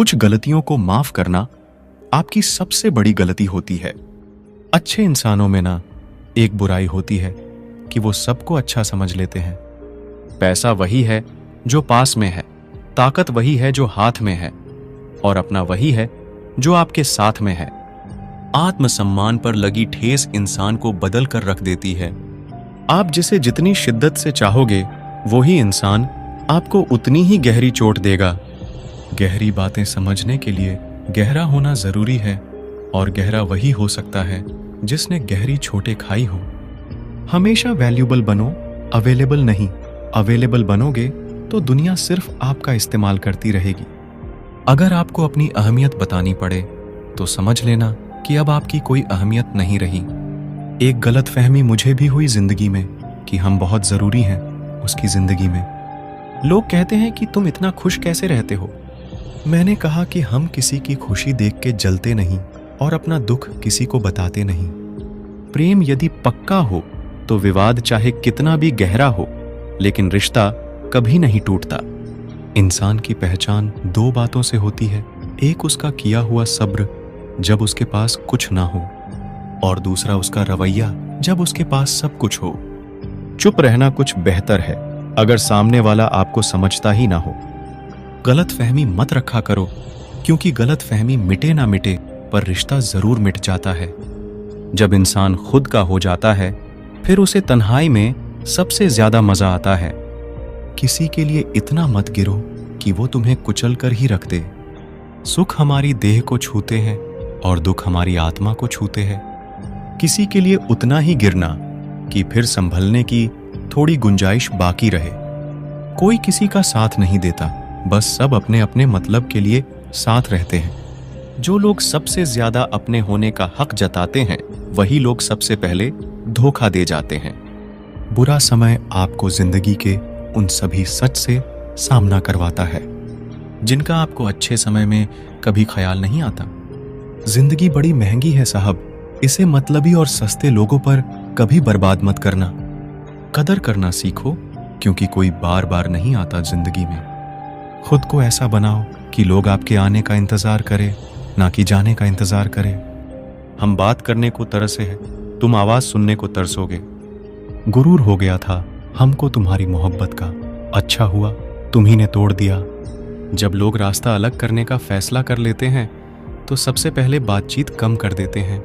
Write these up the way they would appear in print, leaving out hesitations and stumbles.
कुछ गलतियों को माफ करना आपकी सबसे बड़ी गलती होती है। अच्छे इंसानों में ना एक बुराई होती है कि वो सबको अच्छा समझ लेते हैं। पैसा वही है जो पास में है, ताकत वही है जो हाथ में है, और अपना वही है जो आपके साथ में है। आत्मसम्मान पर लगी ठेस इंसान को बदल कर रख देती है। आप जिसे जितनी शिद्दत से चाहोगे वही इंसान आपको उतनी ही गहरी चोट देगा। गहरी बातें समझने के लिए गहरा होना जरूरी है, और गहरा वही हो सकता है जिसने गहरी चोटें खाई हो। हमेशा वैल्यूबल बनो, अवेलेबल नहीं। अवेलेबल बनोगे तो दुनिया सिर्फ आपका इस्तेमाल करती रहेगी। अगर आपको अपनी अहमियत बतानी पड़े तो समझ लेना कि अब आपकी कोई अहमियत नहीं रही। एक गलतफहमी मुझे भी हुई जिंदगी में कि हम बहुत जरूरी हैं उसकी जिंदगी में। लोग कहते हैं कि तुम इतना खुश कैसे रहते हो। मैंने कहा कि हम किसी की खुशी देख के जलते नहीं और अपना दुख किसी को बताते नहीं। प्रेम यदि पक्का हो तो विवाद चाहे कितना भी गहरा हो, लेकिन रिश्ता कभी नहीं टूटता। इंसान की पहचान दो बातों से होती है। एक उसका किया हुआ सब्र जब उसके पास कुछ ना हो, और दूसरा उसका रवैया जब उसके पास सब कुछ हो। चुप रहना कुछ बेहतर है अगर सामने वाला आपको समझता ही ना हो। गलतफहमी मत रखा करो, क्योंकि गलतफहमी मिटे ना मिटे पर रिश्ता जरूर मिट जाता है। जब इंसान खुद का हो जाता है फिर उसे तन्हाई में सबसे ज्यादा मजा आता है। किसी के लिए इतना मत गिरो कि वो तुम्हें कुचल कर ही रख दे। सुख हमारी देह को छूते हैं और दुख हमारी आत्मा को छूते हैं। किसी के लिए उतना ही गिरना कि फिर संभलने की थोड़ी गुंजाइश बाकी रहे। कोई किसी का साथ नहीं देता, बस सब अपने अपने मतलब के लिए साथ रहते हैं। जो लोग सबसे ज्यादा अपने होने का हक जताते हैं वही लोग सबसे पहले धोखा दे जाते हैं। बुरा समय आपको जिंदगी के उन सभी सच से सामना करवाता है जिनका आपको अच्छे समय में कभी ख्याल नहीं आता। जिंदगी बड़ी महंगी है साहब, इसे मतलबी और सस्ते लोगों पर कभी बर्बाद मत करना। कदर करना सीखो, क्योंकि कोई बार बार नहीं आता जिंदगी में। खुद को ऐसा बनाओ कि लोग आपके आने का इंतजार करें, ना कि जाने का इंतजार करें। हम बात करने को तरसे हैं, तुम आवाज सुनने को तरसोगे। गुरूर हो गया था हमको तुम्हारी मोहब्बत का, अच्छा हुआ तुम्ही ने तोड़ दिया। जब लोग रास्ता अलग करने का फैसला कर लेते हैं तो सबसे पहले बातचीत कम कर देते हैं।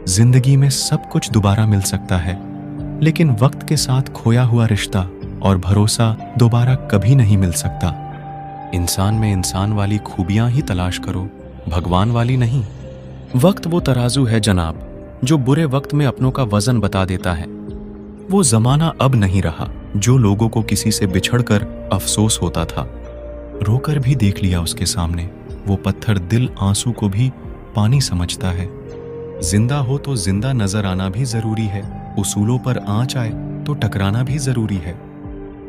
जिंदगी में सब कुछ दोबारा मिल सकता है, लेकिन वक्त के साथ खोया हुआ रिश्ता और भरोसा दोबारा कभी नहीं मिल सकता। इंसान में इंसान वाली खूबियां ही तलाश करो, भगवान वाली नहीं। वक्त वो तराजू है जनाब जो बुरे वक्त में अपनों का वजन बता देता है। वो जमाना अब नहीं रहा जो लोगों को किसी से बिछड़कर अफसोस होता था। रोकर भी देख लिया उसके सामने, वो पत्थर दिल आंसू को भी पानी समझता है। जिंदा हो तो जिंदा नजर आना भी जरूरी है, उसूलों पर आंच आए तो टकराना भी जरूरी है।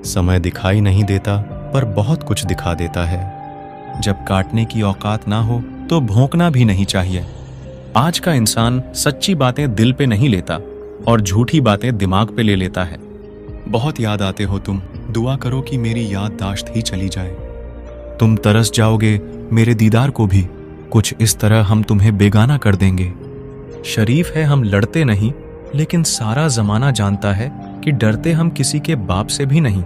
समय दिखाई नहीं देता पर बहुत कुछ दिखा देता है। जब काटने की औकात ना हो तो भौंकना भी नहीं चाहिए। आज का इंसान सच्ची बातें दिल पे नहीं लेता और झूठी बातें दिमाग पे ले लेता है। बहुत याद आते हो तुम, दुआ करो कि मेरी याददाश्त ही चली जाए। तुम तरस जाओगे मेरे दीदार को भी, कुछ इस तरह हम तुम्हें बेगाना कर देंगे। शरीफ है हम लड़ते नहीं, लेकिन सारा जमाना जानता है कि डरते हम किसी के बाप से भी नहीं।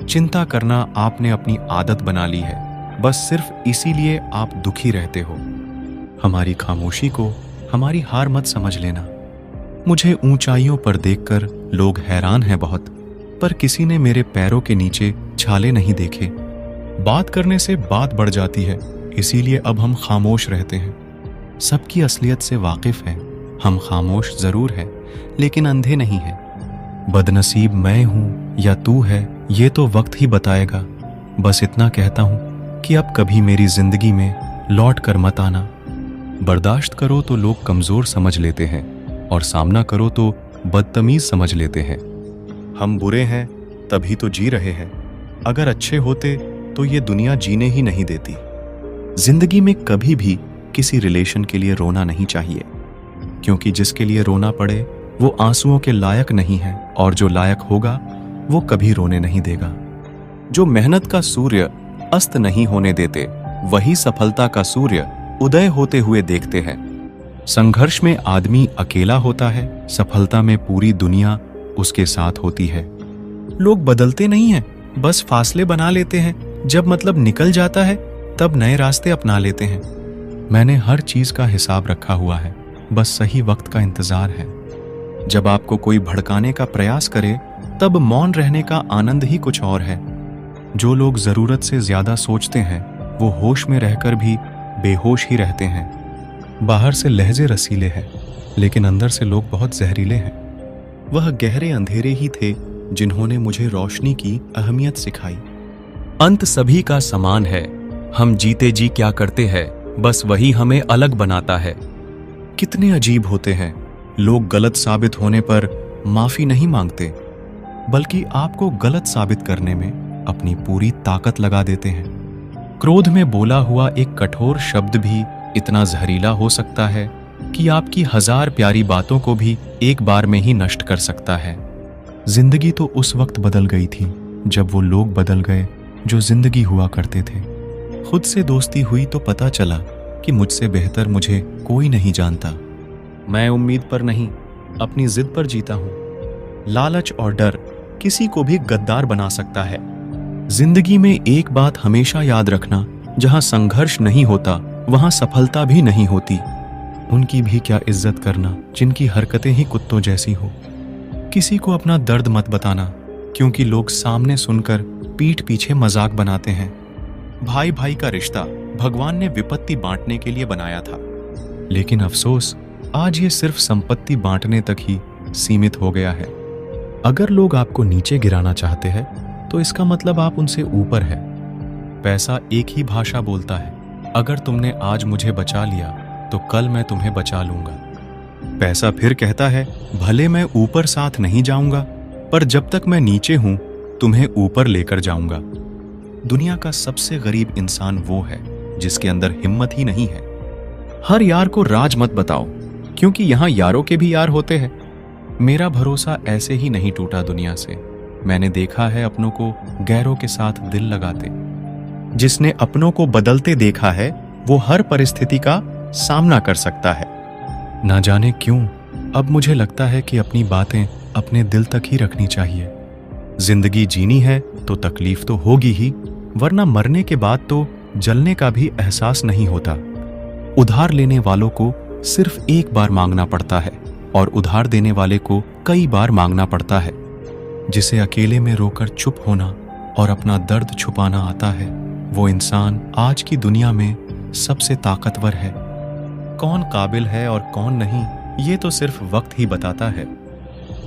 चिंता करना आपने अपनी आदत बना ली है, बस सिर्फ इसीलिए आप दुखी रहते हो। हमारी खामोशी को हमारी हार मत समझ लेना। मुझे ऊंचाइयों पर देखकर लोग हैरान हैं बहुत, पर किसी ने मेरे पैरों के नीचे छाले नहीं देखे। बात करने से बात बढ़ जाती है, इसीलिए अब हम खामोश रहते हैं। सबकी असलियत से वाकिफ हैं, हम खामोश जरूर हैं लेकिन अंधे नहीं हैं। बदनसीब मैं हूं या तू है ये तो वक्त ही बताएगा। बस इतना कहता हूं कि अब कभी मेरी जिंदगी में लौट कर मत आना। बर्दाश्त करो तो लोग कमजोर समझ लेते हैं, और सामना करो तो बदतमीज समझ लेते हैं। हम बुरे हैं तभी तो जी रहे हैं, अगर अच्छे होते तो ये दुनिया जीने ही नहीं देती। जिंदगी में कभी भी किसी रिलेशन के लिए रोना नहीं चाहिए, क्योंकि जिसके लिए रोना पड़े वो आंसुओं के लायक नहीं है, और जो लायक होगा वो कभी रोने नहीं देगा। जो मेहनत का सूर्य अस्त नहीं होने देते वही सफलता का सूर्य उदय होते हुए देखते हैं। संघर्ष में आदमी अकेला होता है, सफलता में पूरी दुनिया उसके साथ होती है। लोग बदलते नहीं हैं, बस फासले बना लेते हैं। जब मतलब निकल जाता है तब नए रास्ते अपना लेते हैं। मैंने हर चीज का हिसाब रखा हुआ है, बस सही वक्त का इंतजार है। जब आपको कोई भड़काने का प्रयास करे तब मौन रहने का आनंद ही कुछ और है। जो लोग जरूरत से ज्यादा सोचते हैं वो होश में रहकर भी बेहोश ही रहते हैं। बाहर से लहजे रसीले हैं, लेकिन अंदर से लोग बहुत जहरीले हैं। वह गहरे अंधेरे ही थे जिन्होंने मुझे रोशनी की अहमियत सिखाई। अंत सभी का समान है, हम जीते जी क्या करते हैं बस वही हमें अलग बनाता है। कितने अजीब होते हैं, लोग गलत साबित होने पर माफी नहीं मांगते, बल्कि आपको गलत साबित करने में अपनी पूरी ताकत लगा देते हैं। क्रोध में बोला हुआ एक कठोर शब्द भी इतना जहरीला हो सकता है कि आपकी 1000 प्यारी बातों को भी एक बार में ही नष्ट कर सकता है। जिंदगी तो उस वक्त बदल गई थी जब वो लोग बदल गए जो जिंदगी हुआ करते थे। खुद से दोस्ती हुई तो पता चला कि मुझसे बेहतर मुझे कोई नहीं जानता। मैं उम्मीद पर नहीं, अपनी जिद पर जीता हूं। लालच और डर किसी को भी गद्दार बना सकता है। जिंदगी में एक बात हमेशा याद रखना, जहां संघर्ष नहीं होता वहां सफलता भी नहीं होती। उनकी भी क्या इज्जत करना जिनकी हरकतें ही कुत्तों जैसी हो। किसी को अपना दर्द मत बताना, क्योंकि लोग सामने सुनकर पीठ पीछे मजाक बनाते हैं। भाई भाई का रिश्ता भगवान ने विपत्ति बांटने के लिए बनाया था, लेकिन अफसोस आज ये सिर्फ संपत्ति बांटने तक ही सीमित हो गया है। अगर लोग आपको नीचे गिराना चाहते हैं तो इसका मतलब आप उनसे ऊपर है। पैसा एक ही भाषा बोलता है, अगर तुमने आज मुझे बचा लिया तो कल मैं तुम्हें बचा लूंगा। पैसा फिर कहता है, भले मैं ऊपर साथ नहीं जाऊंगा, पर जब तक मैं नीचे हूं तुम्हें ऊपर लेकर जाऊंगा। दुनिया का सबसे गरीब इंसान वो है जिसके अंदर हिम्मत ही नहीं है। हर यार को राज मत बताओ, क्योंकि यहां यारों के भी यार होते हैं। मेरा भरोसा ऐसे ही नहीं टूटा दुनिया से। मैंने देखा है अपनों को गैरों के साथ दिल लगाते। जिसने अपनों को बदलते देखा है वो हर परिस्थिति का सामना कर सकता है। ना जाने क्यों अब मुझे लगता है कि अपनी बातें अपने दिल तक ही रखनी चाहिए। जिंदगी जीनी है तो तकलीफ तो होगी ही, वरना मरने के बाद तो जलने का भी एहसास नहीं होता। उधार लेने वालों को सिर्फ एक बार मांगना पड़ता है और उधार देने वाले को कई बार मांगना पड़ता है। जिसे अकेले में रोकर चुप होना और अपना दर्द छुपाना आता है, वो इंसान आज की दुनिया में सबसे ताकतवर है। कौन काबिल है और कौन नहीं, ये तो सिर्फ वक्त ही बताता है।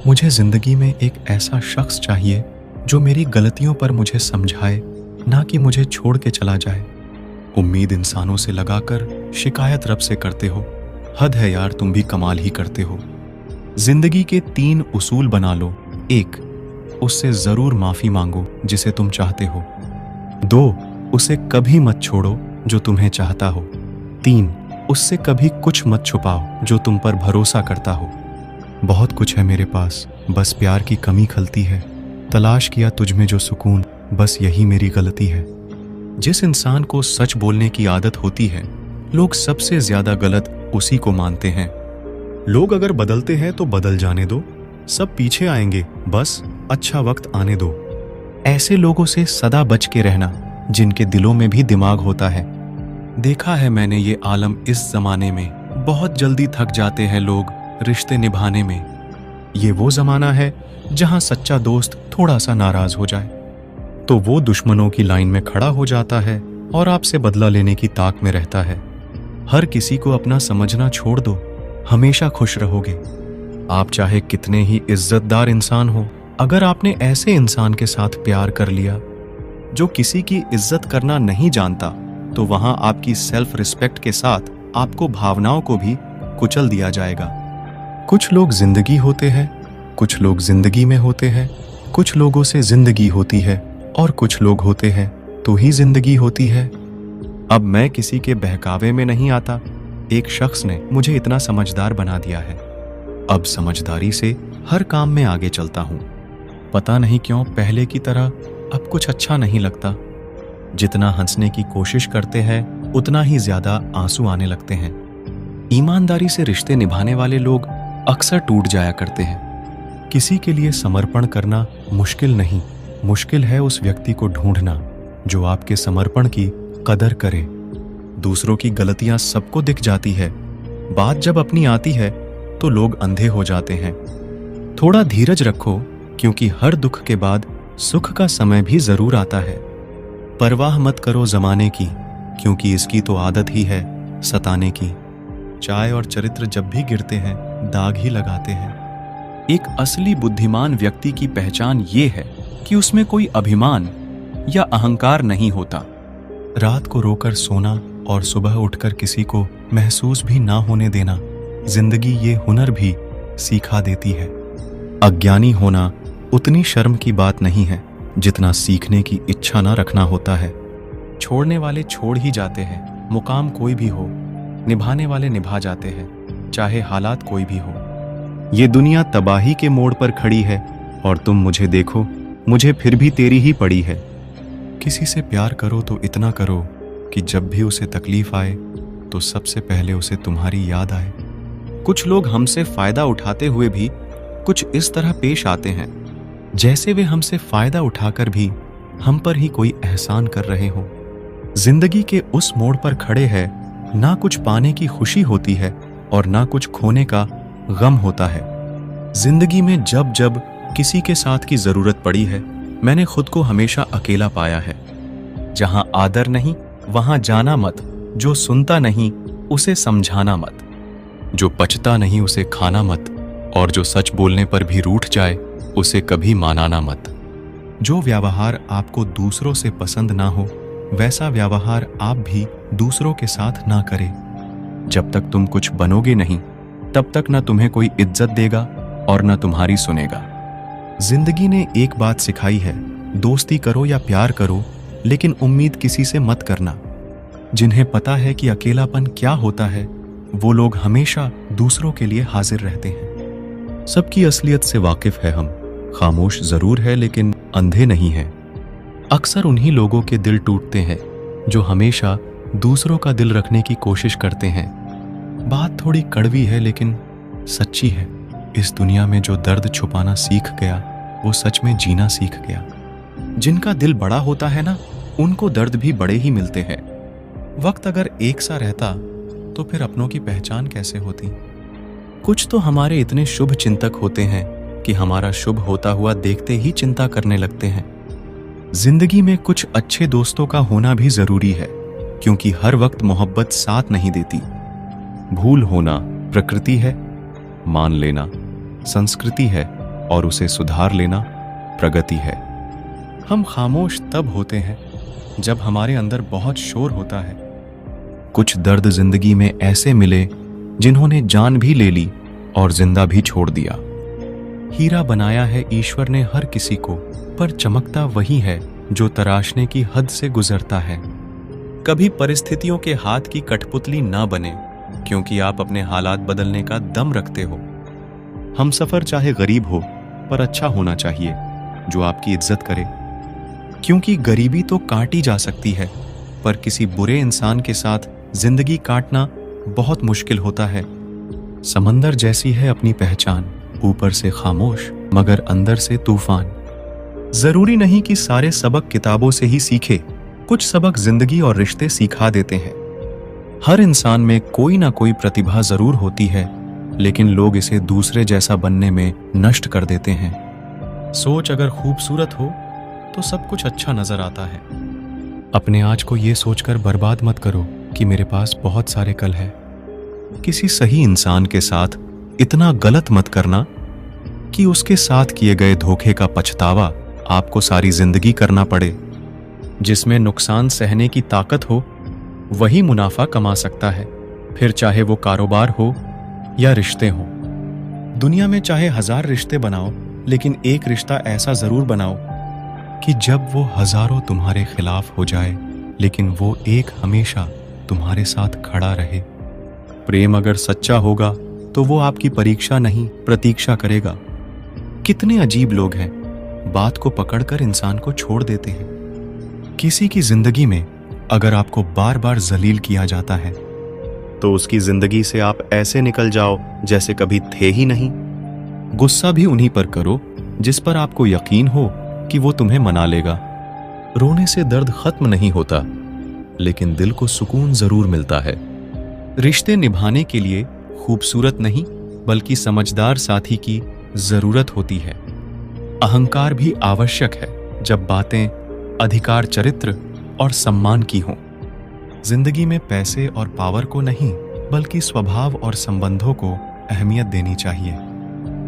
मुझे जिंदगी में एक ऐसा शख्स चाहिए जो मेरी गलतियों पर मुझे समझाए, ना कि मुझे छोड़ के चला जाए। उम्मीद इंसानों से लगाकर शिकायत रब से करते हो। हद है यार, तुम भी कमाल ही करते हो। जिंदगी के 3 उसूल बना लो। 1, उससे जरूर माफी मांगो जिसे तुम चाहते हो। 2, उसे कभी मत छोड़ो जो तुम्हें चाहता हो। 3, उससे कभी कुछ मत छुपाओ जो तुम पर भरोसा करता हो। बहुत कुछ है मेरे पास, बस प्यार की कमी खलती है। तलाश किया तुझ में जो सुकून, बस यही मेरी गलती है। जिस इंसान को सच बोलने की आदत होती है, लोग सबसे ज्यादा गलत उसी को मानते हैं। लोग अगर बदलते हैं तो बदल जाने दो, सब पीछे आएंगे, बस अच्छा वक्त आने दो। ऐसे लोगों से सदा बच के रहना जिनके दिलों में भी दिमाग होता है। देखा है मैंने ये आलम इस जमाने में, बहुत जल्दी थक जाते हैं लोग रिश्ते निभाने में। ये वो जमाना है जहां सच्चा दोस्त थोड़ा सा नाराज हो जाए तो वो दुश्मनों की लाइन में खड़ा हो जाता है और आपसे बदला लेने की ताक में रहता है। हर किसी को अपना समझना छोड़ दो, हमेशा खुश रहोगे। आप चाहे कितने ही इज्जतदार इंसान हो, अगर आपने ऐसे इंसान के साथ प्यार कर लिया जो किसी की इज्जत करना नहीं जानता, तो वहां आपकी सेल्फ रिस्पेक्ट के साथ आपको भावनाओं को भी कुचल दिया जाएगा। कुछ लोग जिंदगी होते हैं, कुछ लोग जिंदगी में होते हैं। कुछ लोगों से जिंदगी होती है और कुछ लोग होते हैं तो ही जिंदगी होती है। अब मैं किसी के बहकावे में नहीं आता। एक शख्स ने मुझे इतना समझदार बना दिया है। अब समझदारी से हर काम में आगे चलता हूं। पता नहीं क्यों पहले की तरह अब कुछ अच्छा नहीं लगता। जितना हंसने की कोशिश करते हैं उतना ही ज्यादा आंसू आने लगते हैं। ईमानदारी से रिश्ते निभाने वाले लोग अक्सर टूट जाया करते हैं। किसी के लिए समर्पण करना मुश्किल नहीं, मुश्किल है उस व्यक्ति को ढूंढना जो आपके समर्पण की कदर करे। दूसरों की गलतियां सबको दिख जाती है, बात जब अपनी आती है तो लोग अंधे हो जाते हैं। थोड़ा धीरज रखो, क्योंकि हर दुख के बाद सुख का समय भी जरूर आता है। परवाह मत करो जमाने की, क्योंकि इसकी तो आदत ही है सताने की। चाय और चरित्र जब भी गिरते हैं दाग ही लगाते हैं। एक असली बुद्धिमान व्यक्ति की पहचान ये है कि उसमें कोई अभिमान या अहंकार नहीं होता। रात को रोकर सोना और सुबह उठकर किसी को महसूस भी ना होने देना, जिंदगी ये हुनर भी सिखा देती है। अज्ञानी होना उतनी शर्म की बात नहीं है जितना सीखने की इच्छा ना रखना होता है। छोड़ने वाले छोड़ ही जाते हैं, मुकाम कोई भी हो। निभाने वाले निभा जाते हैं, चाहे हालात कोई भी हो। ये दुनिया तबाही के मोड़ पर खड़ी है और तुम मुझे देखो, मुझे फिर भी तेरी ही पड़ी है। किसी से प्यार करो तो इतना करो कि जब भी उसे तकलीफ आए तो सबसे पहले उसे तुम्हारी याद आए। कुछ लोग हमसे फायदा उठाते हुए भी कुछ इस तरह पेश आते हैं जैसे वे हमसे फायदा उठाकर भी हम पर ही कोई एहसान कर रहे हो। जिंदगी के उस मोड़ पर खड़े हैं, ना कुछ पाने की खुशी होती है और ना कुछ खोने का गम होता है। जिंदगी में जब जब किसी के साथ की जरूरत पड़ी है, मैंने खुद को हमेशा अकेला पाया है। जहां आदर नहीं वहां जाना मत, जो सुनता नहीं उसे समझाना मत, जो पचता नहीं उसे खाना मत, और जो सच बोलने पर भी रूठ जाए उसे कभी मानाना मत। जो व्यवहार आपको दूसरों से पसंद ना हो वैसा व्यवहार आप भी दूसरों के साथ ना करें। जब तक तुम कुछ बनोगे नहीं तब तक ना तुम्हें कोई इज्जत देगा और ना तुम्हारी सुनेगा। जिंदगी ने एक बात सिखाई है, दोस्ती करो या प्यार करो, लेकिन उम्मीद किसी से मत करना। जिन्हें पता है कि अकेलापन क्या होता है वो लोग हमेशा दूसरों के लिए हाजिर रहते हैं। सबकी असलियत से वाकिफ है हम, खामोश जरूर है लेकिन अंधे नहीं हैं। अक्सर उन्हीं लोगों के दिल टूटते हैं जो हमेशा दूसरों का दिल रखने की कोशिश करते हैं। बात थोड़ी कड़वी है लेकिन सच्ची है। इस दुनिया में जो दर्द छुपाना सीख गया वो सच में जीना सीख गया। जिनका दिल बड़ा होता है ना, उनको दर्द भी बड़े ही मिलते हैं। वक्त अगर एक सा रहता तो फिर अपनों की पहचान कैसे होती। कुछ तो हमारे इतने शुभ चिंतक होते हैं कि हमारा शुभ होता हुआ देखते ही चिंता करने लगते हैं। जिंदगी में कुछ अच्छे दोस्तों का होना भी जरूरी है, क्योंकि हर वक्त मोहब्बत साथ नहीं देती। भूल होना प्रकृति है, मान लेना संस्कृति है, और उसे सुधार लेना प्रगति है। हम खामोश तब होते हैं जब हमारे अंदर बहुत शोर होता है। कुछ दर्द जिंदगी में ऐसे मिले जिन्होंने जान भी ले ली और जिंदा भी छोड़ दिया। हीरा बनाया है ईश्वर ने हर किसी को, पर चमकता वही है जो तराशने की हद से गुजरता है। कभी परिस्थितियों के हाथ की कठपुतली ना बने, क्योंकि आप अपने हालात बदलने का दम रखते हो। हम सफर चाहे गरीब हो पर अच्छा होना चाहिए, जो आपकी इज्जत करे। क्योंकि गरीबी तो काटी जा सकती है, पर किसी बुरे इंसान के साथ जिंदगी काटना बहुत मुश्किल होता है। समंदर जैसी है अपनी पहचान, ऊपर से खामोश मगर अंदर से तूफान। जरूरी नहीं कि सारे सबक किताबों से ही सीखे, कुछ सबक जिंदगी और रिश्ते सिखा देते हैं। हर इंसान में कोई ना कोई प्रतिभा जरूर होती है, लेकिन लोग इसे दूसरे जैसा बनने में नष्ट कर देते हैं। सोच अगर खूबसूरत हो तो सब कुछ अच्छा नजर आता है। अपने आज को ये सोचकर बर्बाद मत करो कि मेरे पास बहुत सारे कल है। किसी सही इंसान के साथ इतना गलत मत करना कि उसके साथ किए गए धोखे का पछतावा आपको सारी जिंदगी करना पड़े। जिसमें नुकसान सहने की ताकत हो वही मुनाफा कमा सकता है, फिर चाहे वो कारोबार हो या रिश्ते हो। दुनिया में चाहे 1000 रिश्ते बनाओ, लेकिन एक रिश्ता ऐसा जरूर बनाओ कि जब वो हजारों तुम्हारे खिलाफ हो जाए, लेकिन वो एक हमेशा तुम्हारे साथ खड़ा रहे। प्रेम अगर सच्चा होगा तो वो आपकी परीक्षा नहीं प्रतीक्षा करेगा। कितने अजीब लोग हैं, बात को पकड़कर इंसान को छोड़ देते हैं। किसी की जिंदगी में अगर आपको बार बार जलील किया जाता है तो उसकी जिंदगी से आप ऐसे निकल जाओ जैसे कभी थे ही नहीं। गुस्सा भी उन्हीं पर करो जिस पर आपको यकीन हो कि वो तुम्हें मना लेगा। रोने से दर्द खत्म नहीं होता, लेकिन दिल को सुकून जरूर मिलता है। रिश्ते निभाने के लिए खूबसूरत नहीं बल्कि समझदार साथी की जरूरत होती है। अहंकार भी आवश्यक है जब बातें अधिकार, चरित्र और सम्मान की हों। जिंदगी में पैसे और पावर को नहीं बल्कि स्वभाव और संबंधों को अहमियत देनी चाहिए।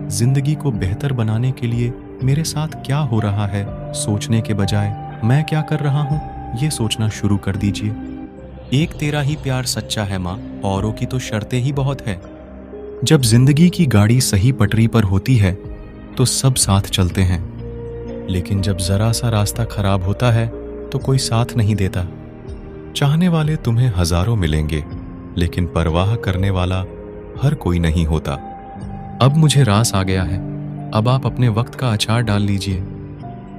जिंदगी को बेहतर बनाने के लिए मेरे साथ क्या हो रहा है सोचने के बजाय मैं क्या कर रहा हूं ये सोचना शुरू कर दीजिए। एक तेरा ही प्यार सच्चा है माँ, औरों की तो शर्तें ही बहुत है। जब जिंदगी की गाड़ी सही पटरी पर होती है तो सब साथ चलते हैं, लेकिन जब जरा सा रास्ता खराब होता है तो कोई साथ नहीं देता। चाहने वाले तुम्हें हजारों मिलेंगे, लेकिन परवाह करने वाला हर कोई नहीं होता। अब मुझे रास आ गया है, अब आप अपने वक्त का अचार डाल लीजिए।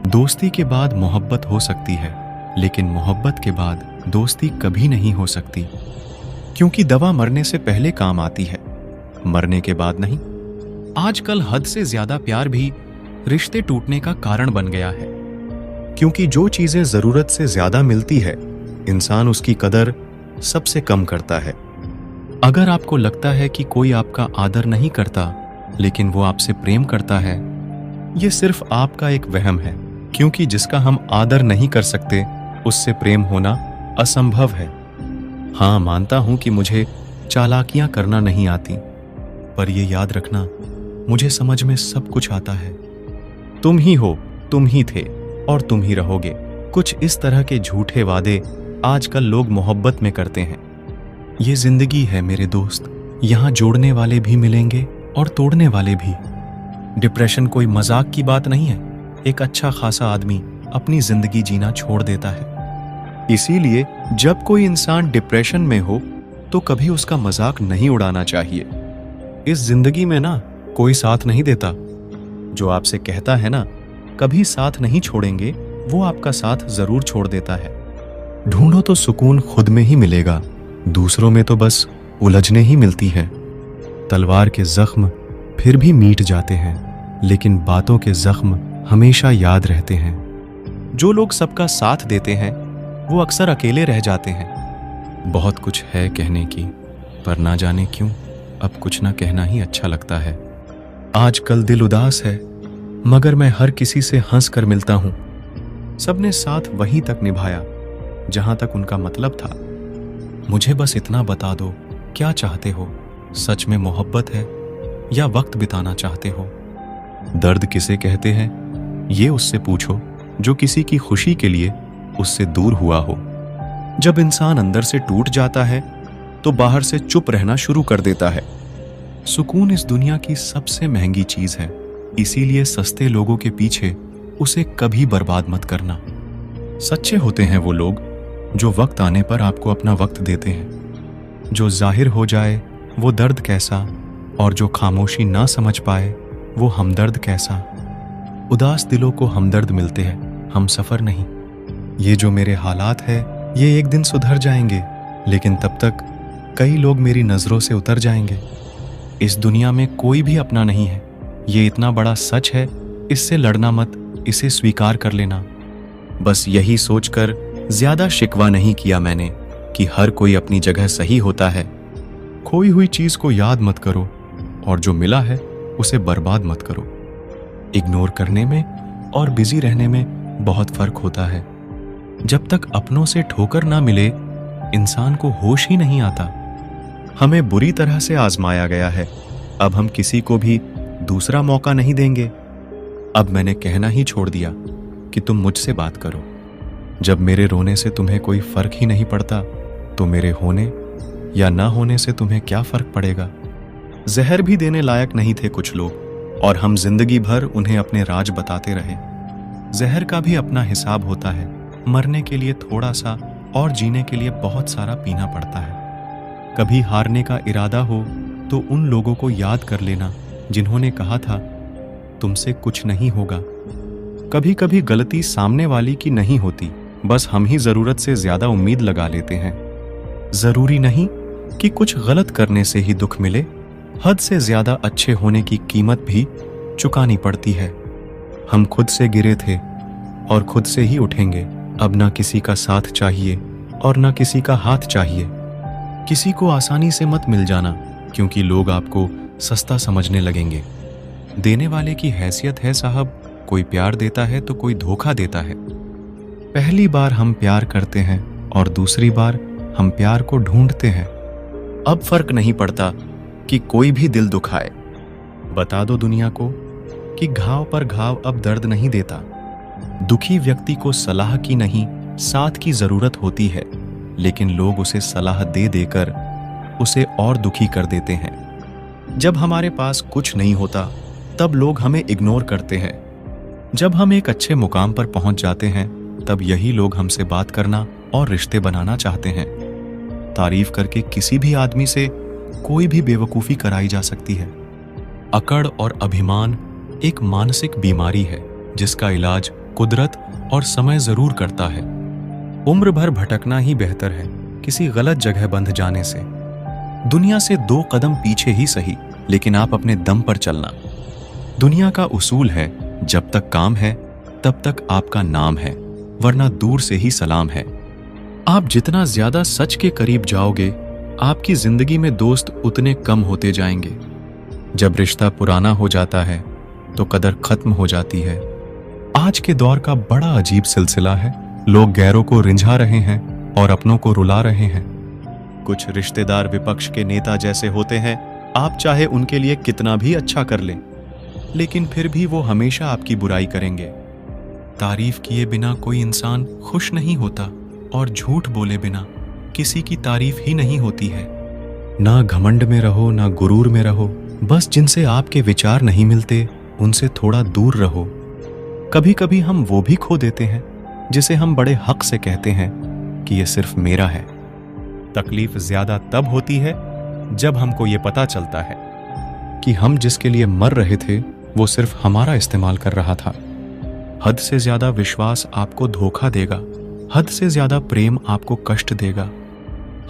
दोस्ती के बाद मोहब्बत हो सकती है, लेकिन मोहब्बत के बाद दोस्ती कभी नहीं हो सकती, क्योंकि दवा मरने से पहले काम आती है, मरने के बाद नहीं। आजकल हद से ज्यादा प्यार भी रिश्ते टूटने का कारण बन गया है, क्योंकि जो चीजें जरूरत से ज्यादा मिलती है इंसान उसकी कदर सबसे कम करता है। अगर आपको लगता है कि कोई आपका आदर नहीं करता लेकिन वो आपसे प्रेम करता है, ये सिर्फ आपका एक वहम है, क्योंकि जिसका हम आदर नहीं कर सकते उससे प्रेम होना असंभव है। हाँ, मानता हूं कि मुझे चालाकियां करना नहीं आती, पर ये याद रखना मुझे समझ में सब कुछ आता है। तुम ही हो, तुम ही थे और तुम ही रहोगे। कुछ इस तरह के झूठे वादे आजकल लोग मोहब्बत में करते हैं। ये जिंदगी है मेरे दोस्त, यहाँ जोड़ने वाले भी मिलेंगे और तोड़ने वाले भी। डिप्रेशन कोई मजाक की बात नहीं है। एक अच्छा खासा आदमी अपनी जिंदगी जीना छोड़ देता है। इसीलिए जब कोई इंसान डिप्रेशन में हो तो कभी उसका मजाक नहीं उड़ाना चाहिए। इस जिंदगी में ना कोई साथ नहीं देता। जो आपसे कहता है ना कभी साथ नहीं छोड़ेंगे, वो आपका साथ जरूर छोड़ देता है। ढूंढो तो सुकून खुद में ही मिलेगा, दूसरों में तो बस उलझने ही मिलती है। तलवार के जख्म फिर भी मीट जाते हैं, लेकिन बातों के जख्म हमेशा याद रहते हैं। जो लोग सबका साथ देते हैं वो अक्सर अकेले रह जाते हैं। बहुत कुछ है कहने की, पर ना जाने क्यों अब कुछ ना कहना ही अच्छा लगता है। आजकल दिल उदास है, मगर मैं हर किसी से हंस कर मिलता हूं। सबने साथ वहीं तक निभाया जहां तक उनका मतलब था। मुझे बस इतना बता दो, क्या चाहते हो? सच में मोहब्बत है या वक्त बिताना चाहते हो? दर्द किसे कहते हैं ये उससे पूछो जो किसी की खुशी के लिए उससे दूर हुआ हो। जब इंसान अंदर से टूट जाता है तो बाहर से चुप रहना शुरू कर देता है। सुकून इस दुनिया की सबसे महंगी चीज है, इसीलिए सस्ते लोगों के पीछे उसे कभी बर्बाद मत करना। सच्चे होते हैं वो लोग जो वक्त आने पर आपको अपना वक्त देते हैं। जो जाहिर हो जाए वो दर्द कैसा, और जो खामोशी ना समझ पाए वो हमदर्द कैसा। उदास दिलों को हमदर्द मिलते हैं, हम सफर नहीं। ये जो मेरे हालात है ये एक दिन सुधर जाएंगे, लेकिन तब तक कई लोग मेरी नजरों से उतर जाएंगे। इस दुनिया में कोई भी अपना नहीं है, ये इतना बड़ा सच है। इससे लड़ना मत, इसे स्वीकार कर लेना। बस यही सोचकर ज्यादा शिकवा नहीं किया मैंने कि हर कोई अपनी जगह सही होता है। खोई हुई चीज को याद मत करो, और जो मिला है उसे बर्बाद मत करो। इग्नोर करने में और बिजी रहने में बहुत फर्क होता है। जब तक अपनों से ठोकर ना मिले इंसान को होश ही नहीं आता। हमें बुरी तरह से आजमाया गया है, अब हम किसी को भी दूसरा मौका नहीं देंगे। अब मैंने कहना ही छोड़ दिया कि तुम मुझसे बात करो। जब मेरे रोने से तुम्हें कोई फर्क ही नहीं पड़ता तो मेरे होने या ना होने से तुम्हें क्या फर्क पड़ेगा। जहर भी देने लायक नहीं थे कुछ लोग, और हम जिंदगी भर उन्हें अपने राज बताते रहे। जहर का भी अपना हिसाब होता है। मरने के लिए थोड़ा सा और जीने के लिए बहुत सारा पीना पड़ता है। कभी हारने का इरादा हो तो उन लोगों को याद कर लेना जिन्होंने कहा था तुमसे कुछ नहीं होगा। कभी कभी गलती सामने वाली की नहीं होती, बस हम ही जरूरत से ज्यादा उम्मीद लगा लेते हैं। जरूरी नहीं कि कुछ गलत करने से ही दुख मिले, हद से ज्यादा अच्छे होने की कीमत भी चुकानी पड़ती है। हम खुद से गिरे थे और खुद से ही उठेंगे। अब ना किसी का साथ चाहिए और ना किसी का हाथ चाहिए। किसी को आसानी से मत मिल जाना, क्योंकि लोग आपको सस्ता समझने लगेंगे। देने वाले की हैसियत है साहब, कोई प्यार देता है तो कोई धोखा देता है। पहली बार हम प्यार करते हैं और दूसरी बार हम प्यार को ढूंढते हैं। अब फर्क नहीं पड़ता कि कोई भी दिल दुखाए। बता दो दुनिया को कि घाव पर घाव अब दर्द नहीं देता। दुखी व्यक्ति को सलाह की नहीं, साथ की जरूरत होती है, लेकिन लोग उसे सलाह दे देकर उसे और दुखी कर देते हैं। जब हमारे पास कुछ नहीं होता तब लोग हमें इग्नोर करते हैं। जब हम एक अच्छे मुकाम पर पहुंच जाते हैं तब यही लोग हमसे बात करना और रिश्ते बनाना चाहते हैं। तारीफ करके किसी भी आदमी से कोई भी बेवकूफी कराई जा सकती है। अकड़ और अभिमान एक मानसिक बीमारी है जिसका इलाज कुदरत और समय जरूर करता है। उम्र भर भटकना ही बेहतर है किसी गलत जगह बंध जाने से। दुनिया से 2 कदम पीछे ही सही, लेकिन आप अपने दम पर चलना। दुनिया का उसूल है, जब तक काम है तब तक आपका नाम है, वरना दूर से ही सलाम है। आप जितना ज्यादा सच के करीब जाओगे, आपकी जिंदगी में दोस्त उतने कम होते जाएंगे। जब रिश्ता पुराना हो जाता है तो कदर खत्म हो जाती है। आज के दौर का बड़ा अजीब सिलसिला है। लोग गैरों को रिंझा रहे हैं और अपनों को रुला रहे हैं। कुछ रिश्तेदार विपक्ष के नेता जैसे होते हैं। आप चाहे उनके लिए कितना भी अच्छा कर लें, लेकिन फिर भी वो हमेशा आपकी बुराई करेंगे। तारीफ किए बिना कोई इंसान खुश नहीं होता और झूठ बोले बिना किसी की तारीफ ही नहीं होती है। ना घमंड में रहो, ना गुरूर में रहो। बस जिनसे आपके विचार नहीं मिलते उनसे थोड़ा दूर रहो। कभी कभी हम वो भी खो देते हैं जिसे हम बड़े हक से कहते हैं कि ये सिर्फ मेरा है। तकलीफ ज्यादा तब होती है जब हमको ये पता चलता है कि हम जिसके लिए मर रहे थे वो सिर्फ हमारा इस्तेमाल कर रहा था। हद से ज्यादा विश्वास आपको धोखा देगा। हद से ज्यादा प्रेम आपको कष्ट देगा।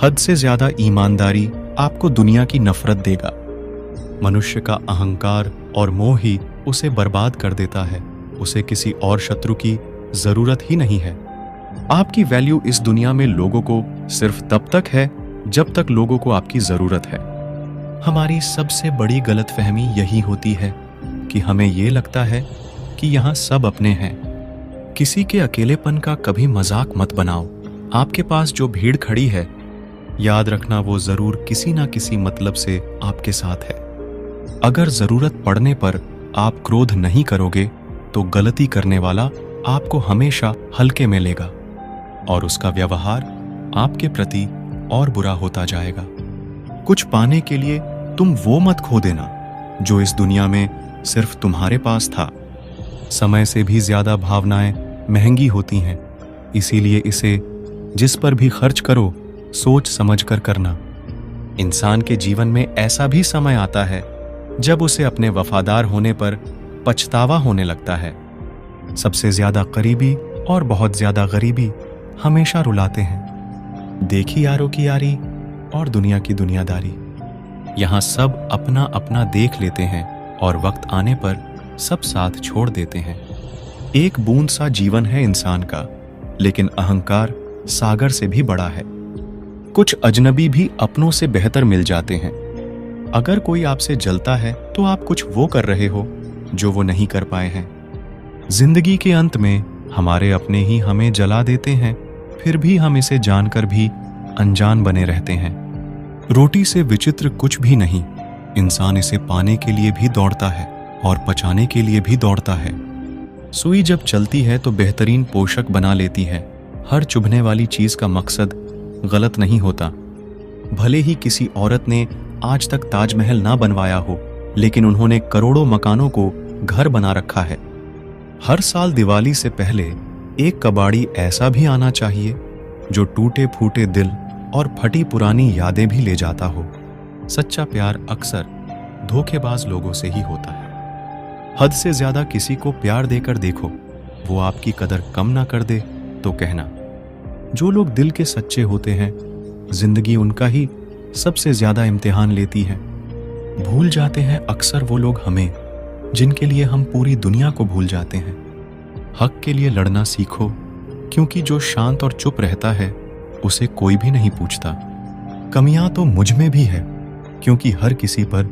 हद से ज्यादा ईमानदारी आपको दुनिया की नफरत देगा। मनुष्य का अहंकार और मोह ही उसे बर्बाद कर देता है। उसे किसी और शत्रु की जरूरत ही नहीं है। आपकी वैल्यू इस दुनिया में लोगों को सिर्फ तब तक है जब तक लोगों को आपकी जरूरत है। हमारी सबसे बड़ी गलतफहमी यही होती है कि हमें ये लगता है कि यहाँ सब अपने हैं। किसी के अकेलेपन का कभी मजाक मत बनाओ। आपके पास जो भीड़ खड़ी है, याद रखना वो जरूर किसी ना किसी मतलब से आपके साथ है। अगर जरूरत पड़ने पर आप क्रोध नहीं करोगे तो गलती करने वाला आपको हमेशा हल्के में लेगा और उसका व्यवहार आपके प्रति और बुरा होता जाएगा। कुछ पाने के लिए तुम वो मत खो देना जो इस दुनिया में सिर्फ तुम्हारे पास था। समय से भी ज्यादा भावनाएं महंगी होती हैं, इसीलिए इसे जिस पर भी खर्च करो सोच समझ कर करना। इंसान के जीवन में ऐसा भी समय आता है जब उसे अपने वफादार होने पर पछतावा होने लगता है। सबसे ज्यादा करीबी और बहुत ज्यादा गरीबी हमेशा रुलाते हैं। देखी यारों की यारी और दुनिया की दुनियादारी। यहाँ सब अपना अपना देख लेते हैं और वक्त आने पर सब साथ छोड़ देते हैं। एक बूंद सा जीवन है इंसान का, लेकिन अहंकार सागर से भी बड़ा है। कुछ अजनबी भी अपनों से बेहतर मिल जाते हैं। अगर कोई आपसे जलता है तो आप कुछ वो कर रहे हो जो वो नहीं कर पाए हैं। जिंदगी के अंत में हमारे अपने ही हमें जला देते हैं, फिर भी हम इसे जानकर भी अनजान बने रहते हैं। रोटी से विचित्र कुछ भी नहीं। इंसान इसे पाने के लिए भी दौड़ता है और पचाने के लिए भी दौड़ता है। सुई जब चलती है तो बेहतरीन पोषक बना लेती है। हर चुभने वाली चीज का मकसद गलत नहीं होता। भले ही किसी औरत ने आज तक ताजमहल ना बनवाया हो, लेकिन उन्होंने करोड़ों मकानों को घर बना रखा है। हर साल दिवाली से पहले एक कबाड़ी ऐसा भी आना चाहिए जो टूटे फूटे दिल और फटी पुरानी यादें भी ले जाता हो। सच्चा प्यार अक्सर धोखेबाज लोगों से ही होता है। हद से ज्यादा किसी को प्यार देकर देखो, वो आपकी कदर कम ना कर दे तो कहना जो लोग दिल के सच्चे होते हैं, जिंदगी उनका ही सबसे ज्यादा इम्तिहान लेती है। भूल जाते हैं अक्सर वो लोग हमें, जिनके लिए हम पूरी दुनिया को भूल जाते हैं। हक के लिए लड़ना सीखो, क्योंकि जो शांत और चुप रहता है उसे कोई भी नहीं पूछता। कमियां तो मुझ में भी है, क्योंकि हर किसी पर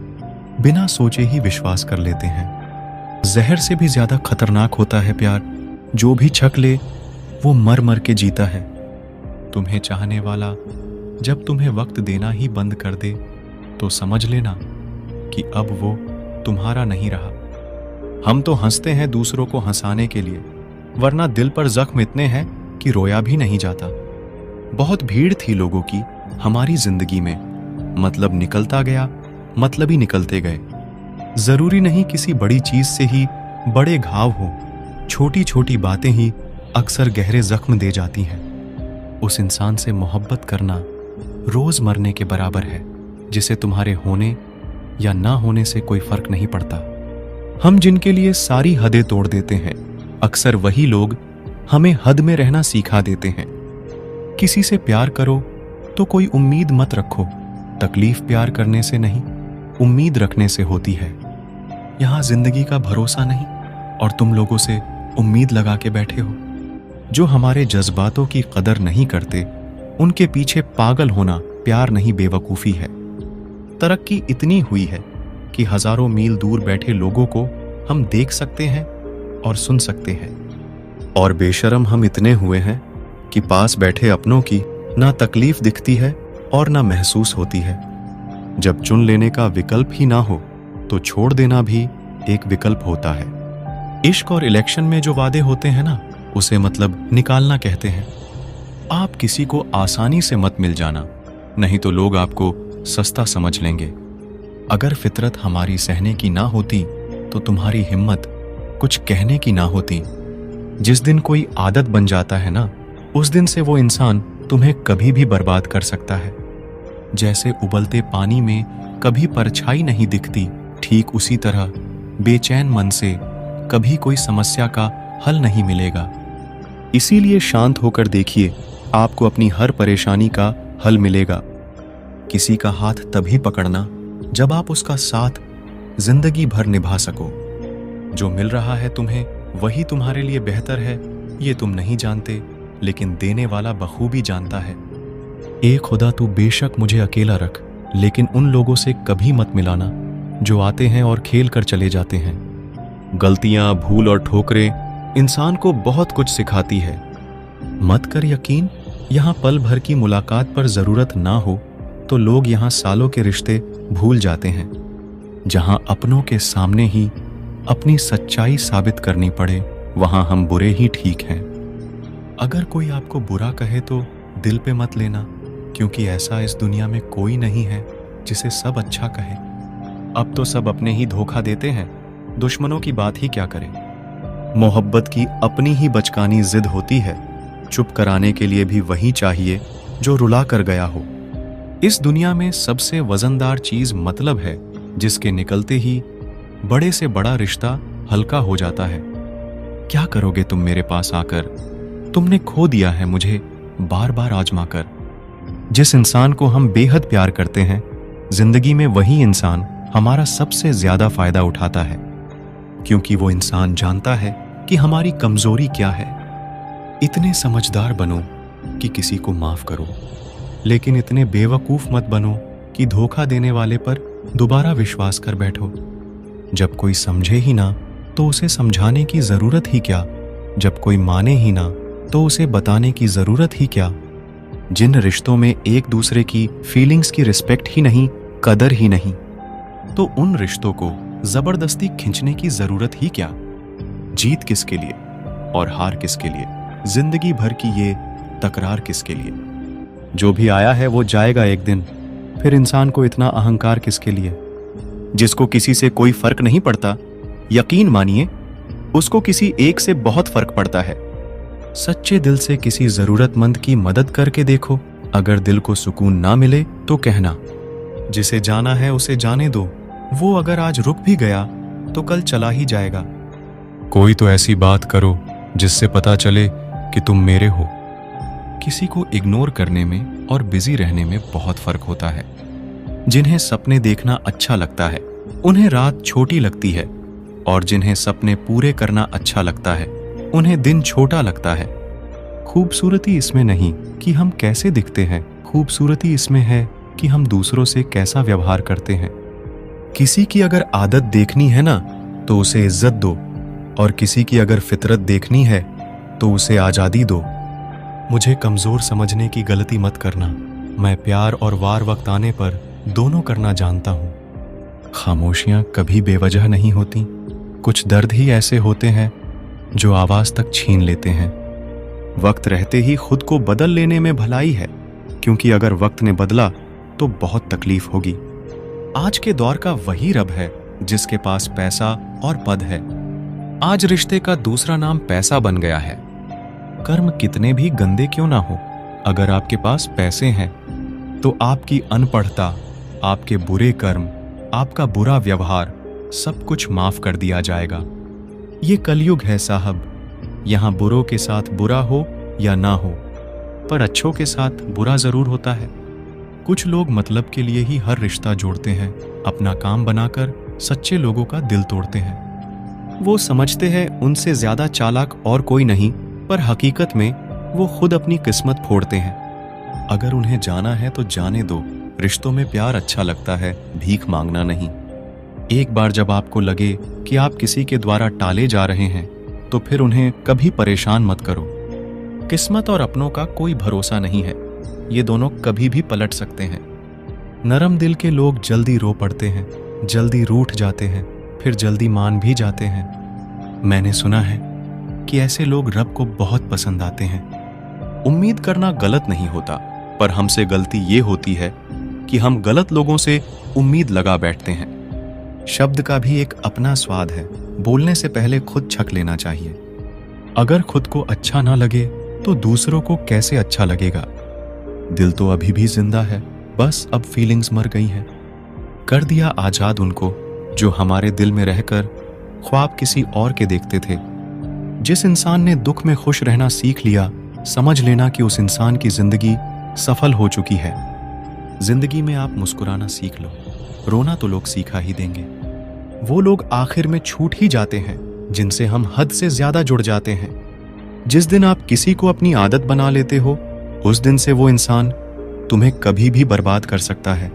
बिना सोचे ही विश्वास कर लेते हैं। जहर से भी ज्यादा खतरनाक होता है प्यार। जो भी छक ले वो मर मर के जीता है। तुम्हें चाहने वाला जब तुम्हें वक्त देना ही बंद कर दे, तो समझ लेना कि अब वो तुम्हारा नहीं रहा। हम तो हंसते हैं दूसरों को हंसाने के लिए, वरना दिल पर जख्म इतने हैं कि रोया भी नहीं जाता। बहुत भीड़ थी लोगों की हमारी जिंदगी में, मतलब निकलता गया, मतलब ही निकलते गए। जरूरी नहीं किसी बड़ी चीज से ही बड़े घाव हो, छोटी छोटी बातें ही अक्सर गहरे जख्म दे जाती हैं। उस इंसान से मोहब्बत करना रोज मरने के बराबर है, जिसे तुम्हारे होने या ना होने से कोई फर्क नहीं पड़ता। हम जिनके लिए सारी हदें तोड़ देते हैं, अक्सर वही लोग हमें हद में रहना सिखा देते हैं। किसी से प्यार करो तो कोई उम्मीद मत रखो। तकलीफ प्यार करने से नहीं, उम्मीद रखने से होती है। यहां जिंदगी का भरोसा नहीं, और तुम लोगों से उम्मीद लगा के बैठे हो। जो हमारे जज्बातों की कदर नहीं करते, उनके पीछे पागल होना प्यार नहीं, बेवकूफी है। तरक्की इतनी हुई है कि हजारों मील दूर बैठे लोगों को हम देख सकते हैं और सुन सकते हैं। और बेशरम हम इतने हुए हैं कि पास बैठे अपनों की ना तकलीफ दिखती है और ना महसूस होती है। जब चुन लेने का विकल्प ही ना हो, तो छोड़ देना भी एक विकल्प होता है। इश्क और इलेक्शन में जो वादे होते हैं ना, उसे मतलब निकालना कहते हैं। आप किसी को आसानी से मत मिल जाना, नहीं तो लोग आपको सस्ता समझ लेंगे। अगर फितरत हमारी सहने की ना होती, तो तुम्हारी हिम्मत कुछ कहने की ना होती। जिस दिन कोई आदत बन जाता है ना, उस दिन से वो इंसान तुम्हें कभी भी बर्बाद कर सकता है। जैसे उबलते पानी में कभी परछाई नहीं दिखती, ठीक उसी तरह बेचैन मन से कभी कोई समस्या का हल नहीं मिलेगा। इसीलिए शांत होकर देखिए, आपको अपनी हर परेशानी का हल मिलेगा। किसी का हाथ तभी पकड़ना जब आप उसका साथ जिंदगी भर निभा सको। जो मिल रहा है तुम्हें, वही तुम्हारे लिए बेहतर है, ये तुम नहीं जानते, लेकिन देने वाला बखूबी जानता है। ए खुदा, तू बेशक मुझे अकेला रख, लेकिन उन लोगों से कभी मत मिलाना जो आते हैं और खेल कर चले जाते हैं। गलतियां, भूल और ठोकरें इंसान को बहुत कुछ सिखाती है। मत कर यकीन, यहां पल भर की मुलाकात पर जरूरत ना हो तो लोग यहां सालों के रिश्ते भूल जाते हैं। जहां अपनों के सामने ही अपनी सच्चाई साबित करनी पड़े, वहां हम बुरे ही ठीक हैं। अगर कोई आपको बुरा कहे तो दिल पे मत लेना, क्योंकि ऐसा इस दुनिया में कोई नहीं है जिसे सब अच्छा कहे। अब तो सब अपने ही धोखा देते हैं, दुश्मनों की बात ही क्या करें। मोहब्बत की अपनी ही बचकानी जिद होती है, चुप कराने के लिए भी वही चाहिए जो रुला कर गया हो। इस दुनिया में सबसे वजनदार चीज मतलब है, जिसके निकलते ही बड़े से बड़ा रिश्ता हल्का हो जाता है। क्या करोगे तुम मेरे पास आकर? तुमने खो दिया है मुझे बार बार आजमा कर। जिस इंसान को हम बेहद प्यार करते हैं, जिंदगी में वही इंसान हमारा सबसे ज्यादा फायदा उठाता है, क्योंकि वो इंसान जानता है कि हमारी कमजोरी क्या है। इतने समझदार बनो कि किसी को माफ करो, लेकिन इतने बेवकूफ मत बनो कि धोखा देने वाले पर दोबारा विश्वास कर बैठो। जब कोई समझे ही ना, तो उसे समझाने की जरूरत ही क्या? जब कोई माने ही ना, तो उसे बताने की जरूरत ही क्या? जिन रिश्तों में एक दूसरे की फीलिंग्स की रिस्पेक्ट ही नहीं, कदर ही नहीं, तो उन रिश्तों को जबरदस्ती खींचने की जरूरत ही क्या? जीत किसके लिए और हार किसके लिए? जिंदगी भर की ये तकरार किसके लिए? जो भी आया है वो जाएगा एक दिन, फिर इंसान को इतना अहंकार किसके लिए? जिसको किसी से कोई फर्क नहीं पड़ता, यकीन मानिए उसको किसी एक से बहुत फर्क पड़ता है। सच्चे दिल से किसी जरूरतमंद की मदद करके देखो। अगर दिल को सुकून ना मिले तो कहना, जिसे जाना है उसे जाने दो, वो अगर आज रुक भी गया तो कल चला ही जाएगा। कोई तो ऐसी बात करो जिससे पता चले कि तुम मेरे हो। किसी को इग्नोर करने में और बिजी रहने में बहुत फर्क होता है। जिन्हें सपने देखना अच्छा लगता है उन्हें रात छोटी लगती है, और जिन्हें सपने पूरे करना अच्छा लगता है उन्हें दिन छोटा लगता है। खूबसूरती इसमें नहीं कि हम कैसे दिखते हैं, खूबसूरती इसमें है कि हम दूसरों से कैसा व्यवहार करते हैं। किसी की अगर आदत देखनी है ना तो उसे इज्जत दो, और किसी की अगर फितरत देखनी है तो उसे आजादी दो। मुझे कमजोर समझने की गलती मत करना, मैं प्यार और वार वक्त आने पर दोनों करना जानता हूं। खामोशियां कभी बेवजह नहीं होती, कुछ दर्द ही ऐसे होते हैं जो आवाज तक छीन लेते हैं। वक्त रहते ही खुद को बदल लेने में भलाई है, क्योंकि अगर वक्त ने बदला तो बहुत तकलीफ होगी। आज के दौर का वही रब है जिसके पास पैसा और पद है। आज रिश्ते का दूसरा नाम पैसा बन गया है। कर्म कितने भी गंदे क्यों ना हो, अगर आपके पास पैसे हैं तो आपकी अनपढ़ता, आपके बुरे कर्म, आपका बुरा व्यवहार सब कुछ माफ कर दिया जाएगा। ये कलयुग है साहब, यहां बुरों के साथ बुरा हो या ना हो, पर अच्छों के साथ बुरा जरूर होता है। कुछ लोग मतलब के लिए ही हर रिश्ता जोड़ते हैं, अपना काम बनाकर सच्चे लोगों का दिल तोड़ते हैं। वो समझते हैं उनसे ज्यादा चालाक और कोई नहीं, पर हकीकत में वो खुद अपनी किस्मत फोड़ते हैं। अगर उन्हें जाना है तो जाने दो, रिश्तों में प्यार अच्छा लगता है, भीख मांगना नहीं। एक बार जब आपको लगे कि आप किसी के द्वारा टाले जा रहे हैं तो फिर उन्हें कभी परेशान मत करो। किस्मत और अपनों का कोई भरोसा नहीं है, ये दोनों कभी भी पलट सकते हैं। नरम दिल के लोग जल्दी रो पड़ते हैं, जल्दी रूठ जाते हैं, फिर जल्दी मान भी जाते हैं। मैंने सुना है कि ऐसे लोग रब को बहुत पसंद आते हैं। उम्मीद करना गलत नहीं होता, पर हमसे गलती ये होती है कि हम गलत लोगों से उम्मीद लगा बैठते हैं। शब्द का भी एक अपना स्वाद है, बोलने से पहले खुद छक लेना चाहिए। अगर खुद को अच्छा ना लगे तो दूसरों को कैसे अच्छा लगेगा। दिल तो अभी भी जिंदा है, बस अब फीलिंग्स मर गई हैं। कर दिया आजाद उनको जो हमारे दिल में रहकर ख्वाब किसी और के देखते थे। जिस इंसान ने दुख में खुश रहना सीख लिया, समझ लेना कि उस इंसान की जिंदगी सफल हो चुकी है। जिंदगी में आप मुस्कुराना सीख लो, रोना तो लोग सीखा ही देंगे। वो लोग आखिर में छूट ही जाते हैं जिनसे हम हद से ज्यादा जुड़ जाते हैं। जिस दिन आप किसी को अपनी आदत बना लेते हो, उस दिन से वो इंसान तुम्हें कभी भी बर्बाद कर सकता है।